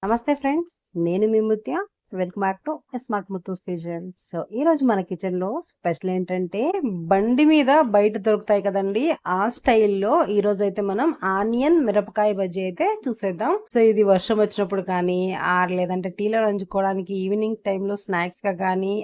నమస్తే ఫ్రెండ్స్, నేను మీ Mutya. Welcome back to smart Muthu's kitchen. So ఈ రోజు మన కిచెన్ లో స్పెషల్ ఏంటంటే బండి మీద బయట దొరుకుతాయి కదండి, ఆ స్టైల్లో ఈ రోజు అయితే మనం ఆనియన్ మిరపకాయ బజ్జీ అయితే చూసేద్దాం. సో ఇది వర్షం వచ్చినప్పుడు కానీ లేదంటే టీలో రంచుకోవడానికి ఈవినింగ్ టైంలో స్నాక్స్ గా కానీ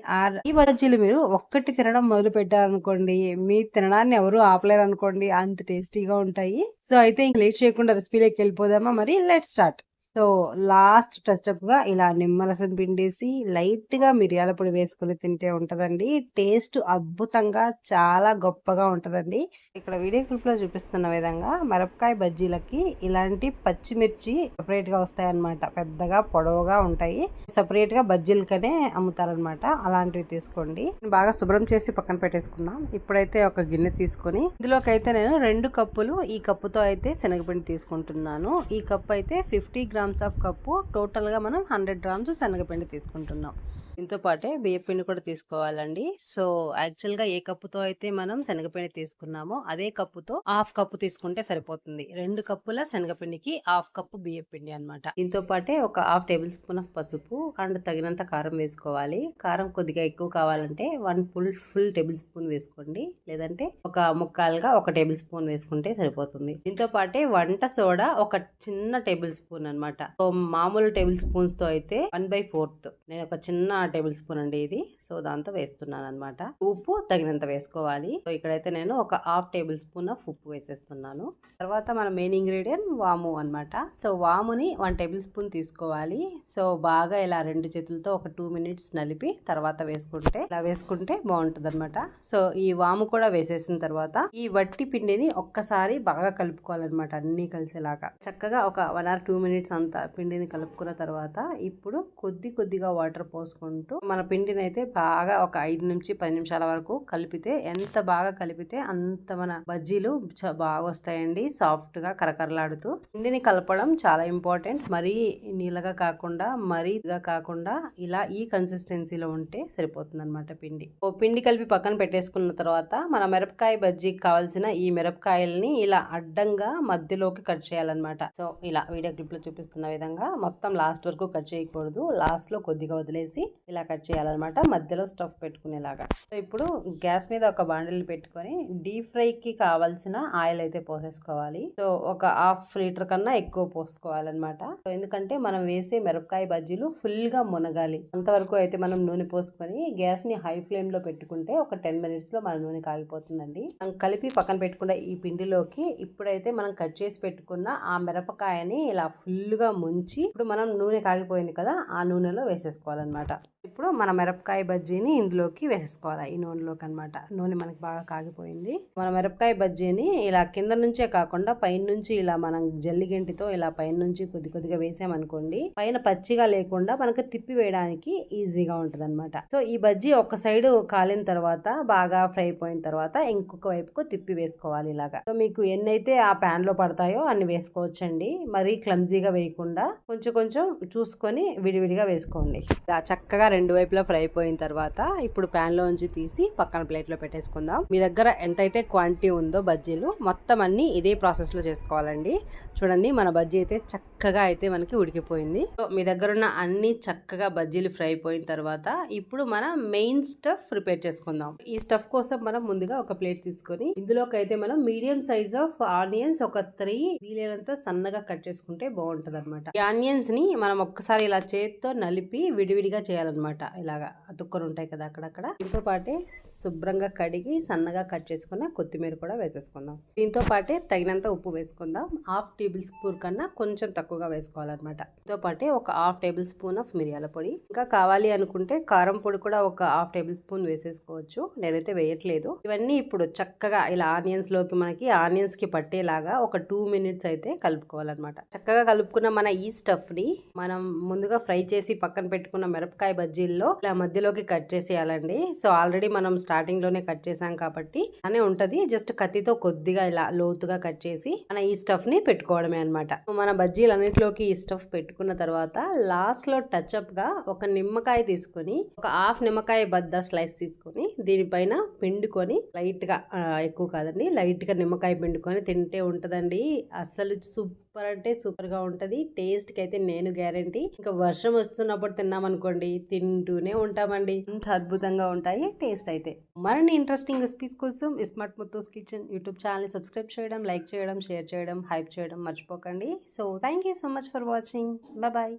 ఈ బజ్జీలు మీరు ఒక్కటి తినడం మొదలు పెట్టారనుకోండి, మీ తినడాన్ని ఎవరు ఆపలేరు అనుకోండి, అంత టేస్టీగా ఉంటాయి. సో అయితే ఇంక లేట్ చేయకుండా రెసిపీలోకి వెళ్ళిపోదామా? మరి let start. So last touch up గా ఇలా నిమ్మరసం పిండేసి లైట్ గా మిరియాల పొడి వేసుకుని తింటే ఉంటదండి. టేస్ట్ అద్భుతంగా చాలా గొప్పగా ఉంటదండి. ఇక్కడ వీడియో క్లిప్ లో చూపిస్తున్న విధంగా మిరపకాయ బజ్జీలకి ఇలాంటి పచ్చిమిర్చి సపరేట్ గా వస్తాయి అన్నమాట. పెద్దగా పొడవుగా ఉంటాయి. సపరేట్ గా బజ్జీలకనే అమ్ముతారనమాట. అలాంటివి తీసుకోండి. బాగా శుభ్రం చేసి పక్కన పెట్టేసుకుందాం. ఇప్పుడైతే ఒక గిన్నె తీసుకొని ఇందులోకి అయితే నేను 2 కప్పులు ఈ కప్పుతో అయితే శనగపిండి తీసుకుంటున్నాను. ఈ కప్పు అయితే 50 గ్రామ్స్ ఆఫ్ కప్పు. టోటల్ గా మనం 100 గ్రామ్స్ శనగపిండి తీసుకుంటున్నాం. దీంతో పాటే బియ్యపిండి కూడా తీసుకోవాలండి. సో యాక్చువల్ గా ఏ కప్పుతో అయితే మనం శనగపిండి తీసుకున్నామో అదే కప్పుతో హాఫ్ కప్పు తీసుకుంటే సరిపోతుంది. 2 కప్పుల శనగపిండికి హాఫ్ కప్పు బియ్యపిండి అనమాట. దీంతో పాటే ఒక హాఫ్ టేబుల్ స్పూన్ ఆఫ్ పసుపు అండ్ తగినంత కారం వేసుకోవాలి. కారం కొద్దిగా ఎక్కువ కావాలంటే 1 ఫుల్ టేబుల్ స్పూన్ వేసుకోండి, లేదంటే ఒక ముక్కాలుగా 1 టేబుల్ స్పూన్ వేసుకుంటే సరిపోతుంది. దీంతో పాటే వంట సోడా ఒక చిన్న టేబుల్ స్పూన్ అనమాట. మామూలు టేబుల్ స్పూన్స్ తో అయితే 1/4 నేను ఒక చిన్న టేబుల్ స్పూన్ అండి ఇది. సో దాంతో వేస్తున్నాను అనమాట. ఉప్పు తగినంత వేసుకోవాలి. సో ఇక్కడైతే నేను ఒక హాఫ్ టేబుల్ స్పూన్ ఆఫ్ ఉప్పు వేసేస్తున్నాను. తర్వాత మన మెయిన్ ఇంగ్రీడియంట్ వాము అనమాట. సో వాముని 1 టేబుల్ స్పూన్ తీసుకోవాలి. సో బాగా ఇలా 2 చేతులతో ఒక 2 మినిట్స్ నలిపి తర్వాత వేసుకుంటే బాగుంటుంది అనమాట. సో ఈ వాము కూడా వేసేసిన తర్వాత ఈ వట్టి పిండిని ఒక్కసారి బాగా కలుపుకోవాలన్నమాట. అన్ని కలిసేలాగా చక్కగా ఒక 1 or 2 మినిట్స్ అంతా పిండిని కలుపుకున్న తర్వాత ఇప్పుడు కొద్దిగా వాటర్ పోసుకుంటూ మన పిండిని అయితే బాగా ఒక 5 నుంచి 10 నిమిషాల వరకు కలిపితే, ఎంత బాగా కలిపితే అంత మన బజ్జీలు బాగా వస్తాయండి. సాఫ్ట్ గా కరకరలాడుతూ. పిండిని కలపడం చాలా ఇంపార్టెంట్. మరీ నీళ్ళగా కాకుండా మరీగా కాకుండా ఇలా ఈ కన్సిస్టెన్సీలో ఉంటే సరిపోతుంది అనమాట పిండి. పిండి కలిపి పక్కన పెట్టేసుకున్న తర్వాత మన మిరపకాయ బజ్జీకి కావాల్సిన ఈ మిరపకాయల్ని ఇలా అడ్డంగా మధ్యలోకి కట్ చేయాలన్నమాట. సో ఇలా వీడియో క్లిప్ లో చూపిస్తున్న విధంగా మొత్తం లాస్ట్ వరకు కట్ చేయకూడదు. లాస్ట్ లో కొద్దిగా వదిలేసి ఇలా కట్ చేయాలన్నమాట, మధ్యలో స్టఫ్ పెట్టుకునేలాగా. సో ఇప్పుడు గ్యాస్ మీద ఒక బాండిల్ పెట్టుకొని డీప్ ఫ్రై కి కావాల్సిన ఆయిల్ అయితే పోసేసుకోవాలి. సో ఒక 1/2 లీటర్ కన్నా ఎక్కువ పోసుకోవాలన్నమాట. సో ఎందుకంటే మనం వేసే మిరపకాయ బజ్జీలు ఫుల్ గా మునగాలి. అంతవరకు అయితే మనం నూనె పోసుకొని గ్యాస్ ని హై ఫ్లేమ్ లో పెట్టుకుంటే ఒక 10 మినిట్స్ లో మన నూనె కాగిపోతుందండి. మనం కలిపి పక్కన పెట్టుకున్న ఈ పిండిలోకి ఇప్పుడైతే మనం కట్ చేసి పెట్టుకున్న ఆ మిరపకాయని ఇలా ఫుల్ గా ముంచి, ఇప్పుడు మనం నూనె కాగిపోయింది కదా, ఆ నూనెలో వేసేసుకోవాలన్నమాట. ఇప్పుడు మన మిరపకాయ బజ్జీని ఇందులోకి వేసేసుకోవాలి. ఈ నూనెలోకి అనమాట. నూనె మనకి బాగా కాగిపోయింది. మన మిరపకాయ బజ్జీని ఇలా కింద నుంచే కాకుండా పైన నుంచి ఇలా మనం జల్లిగంటితో ఇలా పైన నుంచి కొద్దిగా వేసామనుకోండి, పైన పచ్చిగా లేకుండా మనకు తిప్పి వేయడానికి ఈజీగా ఉంటది అనమాట. సో ఈ బజ్జీ ఒక సైడ్ కాలిన తర్వాత బాగా ఫ్రై అయిపోయిన తర్వాత ఇంకొక వైపుకు తిప్పి వేసుకోవాలి ఇలాగా. సో మీకు ఎన్నైతే ఆ ప్యాన్ లో పడతాయో అన్ని వేసుకోవచ్చండి. మరీ క్లమ్జీగా వేయకుండా కొంచెం చూసుకొని విడివిడిగా వేసుకోండి. ఇలా చక్కగా 2 వైపులా ఫ్రై అయిపోయిన తర్వాత ఇప్పుడు ప్యాన్ లోంచి తీసి పక్కన ప్లేట్ లో పెట్టేసుకుందాం. మీ దగ్గర ఎంతైతే క్వాంటిటీ ఉందో బజ్జీలు మొత్తం అన్ని ఇదే ప్రాసెస్ లో చేసుకోవాలండి. చూడండి, మన బజ్జీ అయితే చక్కగా అయితే మనకి ఉడికిపోయింది. సో మీ దగ్గర ఉన్న అన్ని చక్కగా బజ్జీలు ఫ్రై అయిపోయిన తర్వాత ఇప్పుడు మనం మెయిన్ స్టఫ్ ప్రిపేర్ చేసుకుందాం. ఈ స్టఫ్ కోసం మనం ముందుగా ఒక ప్లేట్ తీసుకొని ఇందులోకి అయితే మనం మీడియం సైజ్ ఆఫ్ ఆనియన్స్ ఒక 3 వీలైనంత సన్నగా కట్ చేసుకుంటే బాగుంటది అనమాట. ఈ ఆనియన్స్ ని మనం ఒక్కసారి ఇలా చేతితో నలిపి విడివిడిగా చేయాలన్నమాట. ఇలాగా అతుక్కలు ఉంటాయి కదా అక్కడక్కడ. దీంతో పాటే శుభ్రంగా కడిగి సన్నగా కట్ చేసుకున్న కొత్తిమీర కూడా వేసేసుకుందాం. దీంతో పాటే తగినంత ఉప్పు వేసుకుందాం. 1/2 టేబుల్ స్పూన్ కన్నా కొంచెం తక్కువగా వేసుకోవాలన్నమాట. దీంతో పాటే ఒక 1/2 టేబుల్ స్పూన్ ఆఫ్ మిరియాల పొడి. ఇంకా కావాలి అనుకుంటే కారం పొడి కూడా ఒక 1/2 టేబుల్ స్పూన్ వేసేసుకోవచ్చు. నేనైతే వేయట్లేదు. ఇవన్నీ ఇప్పుడు చక్కగా ఇలా ఆనియన్స్ లోకి మనకి ఆనియన్స్ కి పట్టేలాగా ఒక 2 మినిట్స్ అయితే కలుపుకోవాలన్నమాట. చక్కగా కలుపుకున్న మన ఈ స్టఫ్ ని మనం ముందుగా ఫ్రై చేసి పక్కన పెట్టుకున్న మిరపకాయ బజ్జీల్లో ఇలా మధ్యలోకి కట్ చేసేయాలండి. సో ఆల్రెడీ మనం స్టార్టింగ్ లోనే కట్ చేసాం కాబట్టి అనే ఉంటది. జస్ట్ కత్తితో కొద్దిగా ఇలా లోతుగా కట్ చేసి మన ఈ స్టఫ్ ని పెట్టుకోవడమే అనమాట. మన బజ్జీలు అన్నిటిలోకి ఈ స్టఫ్ పెట్టుకున్న తర్వాత లాస్ట్ లో టచ్ అప్ గా ఒక నిమ్మకాయ తీసుకొని, ఒక 1/2 నిమ్మకాయ బద్ద స్లైస్ తీసుకొని దీనిపైన పిండుకొని లైట్ గా, ఎక్కువ కాదండి, లైట్ గా నిమ్మకాయ పిండుకొని తింటే ఉంటదండి. అసలు సూపర్ సూపర్ అంటే సూపర్ గా ఉంటది. టేస్ట్ కి అయితే నేను గ్యారంటీ. ఇంకా వర్షం వస్తున్నప్పుడు తిన్నామనుకోండి తింటూనే ఉంటామండి. అంత అద్భుతంగా ఉంటాయి టేస్ట్ అయితే. మరిన్ని ఇంట్రెస్టింగ్ రెసిపీస్ కోసం smart Muthu's kitchen YouTube channel subscribe చేయడం, లైక్ చేయడం, షేర్ చేయడం, హైప్ చేయడం మర్చిపోకండి. So thank you so much for watching. Bye.